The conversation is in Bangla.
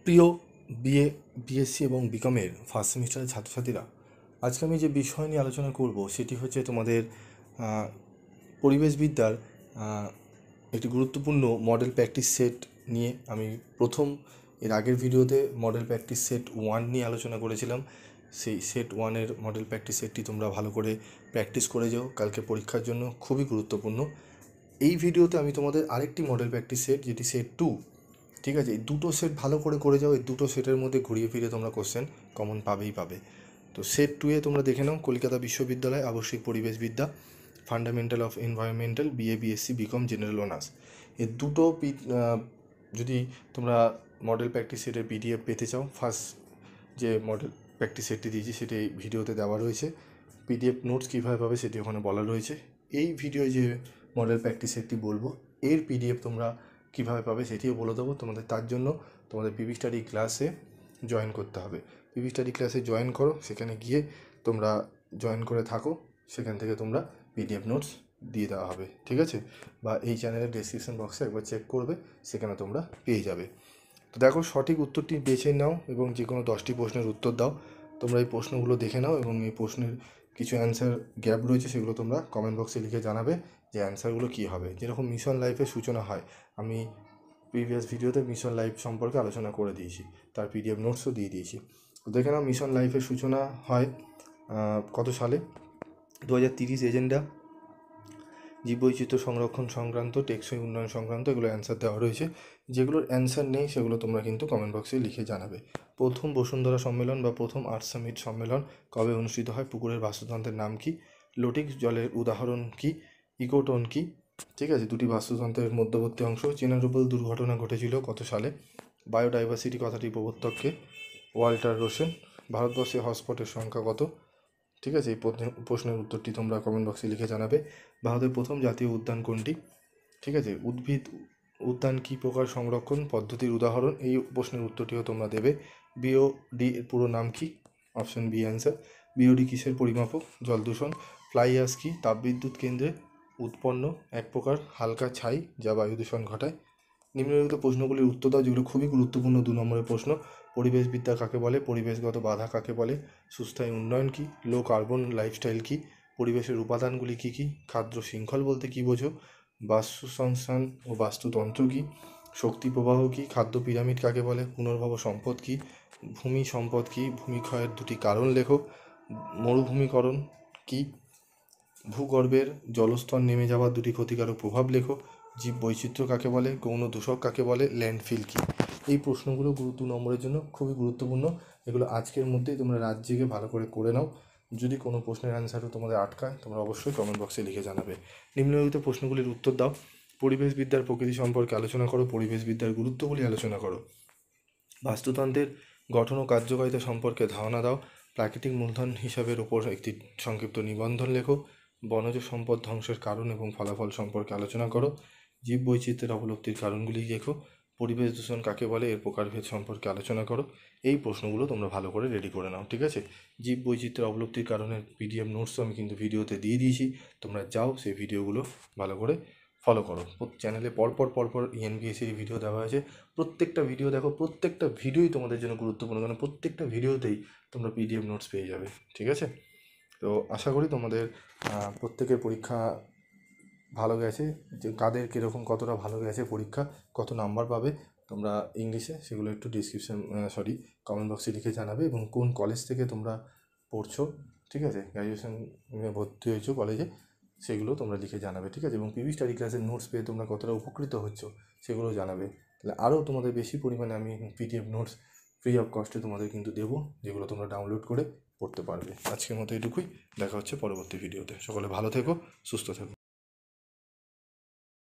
প্রিয় বিএ বিএসসি এবং বিকমের ফার্স্ট সেমিস্টারের ছাত্রছাত্রীরা, আজকে আমি যে বিষয় নিয়ে আলোচনা করব সেটি হচ্ছে তোমাদের পরিবেশবিদ্যার একটি গুরুত্বপূর্ণ মডেল প্র্যাকটিস সেট নিয়ে। আমি এর আগের ভিডিওতে মডেল প্র্যাকটিস সেট 1 নিয়ে আলোচনা করেছিলাম। সেই সেট 1-এর মডেল প্র্যাকটিস সেটটি তোমরা ভালো করে প্র্যাকটিস করে যাও, কালকে পরীক্ষার জন্য খুবই গুরুত্বপূর্ণ। এই ভিডিওতে আমি তোমাদের আরেকটি মডেল প্র্যাকটিস সেট, যেটি সেট 2, ঠিক আছে, এই দুটো সেট ভালো করে যাও। এই দুটো সেটের মধ্যে ঘুরিয়ে ফিরে তোমরা কোশ্চেন কমন পাবে। তো সেট 2-এ তোমরা দেখে নাও, কলকাতা বিশ্ববিদ্যালয় আবশ্যিক পরিবেশবিদ্যা, fundamental of environmental, BA BSc BCom general honours. এই দুটো যদি তোমরা মডেল প্র্যাকটিস সেটের পিডিএফ পেতে চাও, ফার্স্ট যে মডেল প্র্যাকটিস সেটটি দিয়েছি সেটি এই ভিডিওতে দেওয়া রয়েছে। পিডিএফ নোটস কীভাবে পাবে সেটি ওখানে বলা রয়েছে। এই ভিডিওয় যে মডেল প্র্যাকটিস সেটটি বলবো, এর পিডিএফ তোমরা কীভাবে পাবে সেটিও বলে দেবো তোমাদের। তার জন্য তোমাদের পিভি স্টাডি ক্লাসে জয়েন করতে হবে। পিভি স্টাডি ক্লাসে জয়েন করো, সেখানে গিয়ে তোমরা জয়েন করে থাকো, সেখান থেকে তোমরা পিডিএফ নোটস দিয়ে দেওয়া হবে, ঠিক আছে? বা এই চ্যানেলের ডেসক্রিপশন বক্সে একবার চেক করবে, সেখানে তোমরা পেয়ে যাবে। তো দেখো, সঠিক উত্তরটি বেছে নাও এবং যে কোনো 10টি প্রশ্নের উত্তর দাও। তোমরা এই প্রশ্নগুলো দেখে নাও এবং এই প্রশ্নের কিছু অ্যান্সার গ্যাপ রয়েছে, সেগুলো তোমরা কমেন্ট বক্সে লিখে জানাবে যে অ্যান্সারগুলো কী হবে। যেরকম মিশন লাইফের সূচনা হয়, আমি প্রিভিয়াস ভিডিওতে মিশন লাইফ সম্পর্কে আলোচনা করে দিয়েছি, তার পিডিএফ নোটসও দিয়ে দিয়েছি। তো দেখে নাও, মিশন লাইফের সূচনা হয় কত সালে? 2030 এজেন্ডা, জীববৈচিত্র্য সংরক্ষণ সংক্রান্ত, টেকসই উন্নয়ন সংক্রান্ত, এগুলো অ্যান্সার দেওয়া রয়েছে। যেগুলোর অ্যান্সার নেই সেগুলো তোমরা কিন্তু কমেন্ট বক্সে লিখে জানাবে। প্রথম বসুন্ধরা সম্মেলন বা প্রথম আর্থ সামিট সম্মেলন কবে অনুষ্ঠিত হয়? পুকুরের বাস্তুতন্ত্রের নাম কি? লোটিক্স জলের উদাহরণ কি? ইকোটোন কি? ঠিক আছে, দুটি বাস্তুতন্ত্রের মধ্যবর্তী অংশ। চেনারুপল দুর্ঘটনা ঘটেছিল কত সালে? বায়োডাইভার্সিটি কথাটির প্রবর্তককে? Walter Rosen. ভারতবর্ষে হটস্পটের সংখ্যা কত? ঠিক আছে, এই প্রশ্নের উত্তরটি তোমরা কমেন্ট বক্সে লিখে জানাবে। ভারতের প্রথম জাতীয় উদ্যান কোনটি? ঠিক আছে, উদ্ভিদ উদ্যান কী প্রকার সংরক্ষণ পদ্ধতির উদাহরণ? এই প্রশ্নের উত্তরটিও তোমরা দেবে। বিওডি এর পুরো নাম কি? Option B answer. বিওডি কিসের পরিমাপক? জল দূষণ। ফ্লাই অ্যাশ কি? তাপবিদ্যুৎ কেন্দ্রে উৎপন্ন এক প্রকার হালকা ছাই যা বায়ু দূষণ ঘটায়। নিম্নলিখিত প্রশ্নগুলির উত্তর দাও, যেগুলো খুবই গুরুত্বপূর্ণ 2 নম্বরের প্রশ্ন। পরিবেশবিদ্যা কাকে বলে? পরিবেশগত বাধা কাকে বলে? সুস্থায়ী উন্নয়ন কি? লো কার্বন লাইফস্টাইল কি? পরিবেশের উপাদানগুলি কী কী? খাদ্য শৃঙ্খল বলতে কী বোঝো? বাস্তুসংস্থান ও বাস্তুতন্ত্র কী? শক্তি প্রবাহ কী? খাদ্য পিরামিড কাকে বলে? পুনর্ভব সম্পদ কী? ভূমি সম্পদ কী? ভূমিক্ষয়ের 2টি কারণ লেখো। মরুভূমিকরণ কী? ভূগর্ভের জলস্তর নেমে যাওয়ার 2টি ক্ষতিকারক প্রভাব লেখো। জীব বৈচিত্র্য কাকে বলে? গৌণ দূষক কাকে বলে? ল্যান্ডফিল কী? এই প্রশ্নগুলো 2 নম্বরের জন্য খুবই গুরুত্বপূর্ণ। এগুলো আজকের মধ্যেই তোমরা রাত জেগে ভালো করে নাও। যদি কোনো প্রশ্নের অ্যান্সারও তোমাদের আটকায়, তোমরা অবশ্যই কমেন্ট বক্সে লিখে জানাবে। নিম্নলিখিত প্রশ্নগুলির উত্তর দাও। পরিবেশবিদ্যার প্রকৃতি সম্পর্কে আলোচনা করো। পরিবেশবিদ্যার গুরুত্বগুলি আলোচনা করো। বাস্তুতন্ত্রের গঠন ও কার্যকারিতা সম্পর্কে ধারণা দাও। প্রাকৃতিক মূলধন হিসাবের ওপর একটি সংক্ষিপ্ত নিবন্ধন লেখো। বনজ সম্পদ ধ্বংসের কারণ এবং ফলাফল সম্পর্কে আলোচনা করো। জীব বৈচিত্র্যের অবলুপ্তির কারণগুলি লেখো। পরিবেশ দূষণ কাকে বলে, এর প্রকারভেদ সম্পর্কে আলোচনা করো। এই প্রশ্নগুলো তোমরা ভালো করে রেডি করে নাও, ঠিক আছে? জীব বৈচিত্র্যের অবলুপ্তির কারণের পিডিএফ নোটসও আমি কিন্তু ভিডিওতে দিয়ে দিয়েছি, তোমরা যাও সেই ভিডিওগুলো ভালো করে ফলো করো। চ্যানেলে পরপর ইএনভিএসির ভিডিও দেওয়া হয়েছে, প্রত্যেকটা ভিডিও দেখো। প্রত্যেকটা ভিডিওই তোমাদের জন্য গুরুত্বপূর্ণ, কারণ প্রত্যেকটা ভিডিওতেই তোমরা পিডিএফ নোটস পেয়ে যাবে, ঠিক আছে? তো আশা করি তোমাদের প্রত্যেকের পরীক্ষা ভালো গেছে। যে কাদের কীরকম কতটা ভালো গেছে পরীক্ষা, কত নাম্বার পাবে তোমরা ইংলিশে, সেগুলো একটু কমেন্ট বক্সে লিখে জানাবে। এবং কোন কলেজ থেকে তোমরা পড়ছো, ঠিক আছে, গ্র্যাজুয়েশনে ভর্তি হয়েছো কলেজে, সেগুলো তোমরা লিখে জানাবে, ঠিক আছে? এবং পিভি স্টাডি ক্লাসের নোটস পেয়ে তোমরা কতটা উপকৃত হচ্ছ সেগুলো জানাবে। তাহলে আরও তোমাদের বেশি পরিমাণে আমি পিডিএফ নোটস ফ্রি অফ কস্টে তোমাদের কিন্তু দেবো, যেগুলো তোমরা ডাউনলোড করে পড়তে পারবে। আজকের মতো এটুকুই, দেখা হচ্ছে পরবর্তী ভিডিওতে। সকলে ভালো থেকো, সুস্থ থেকো।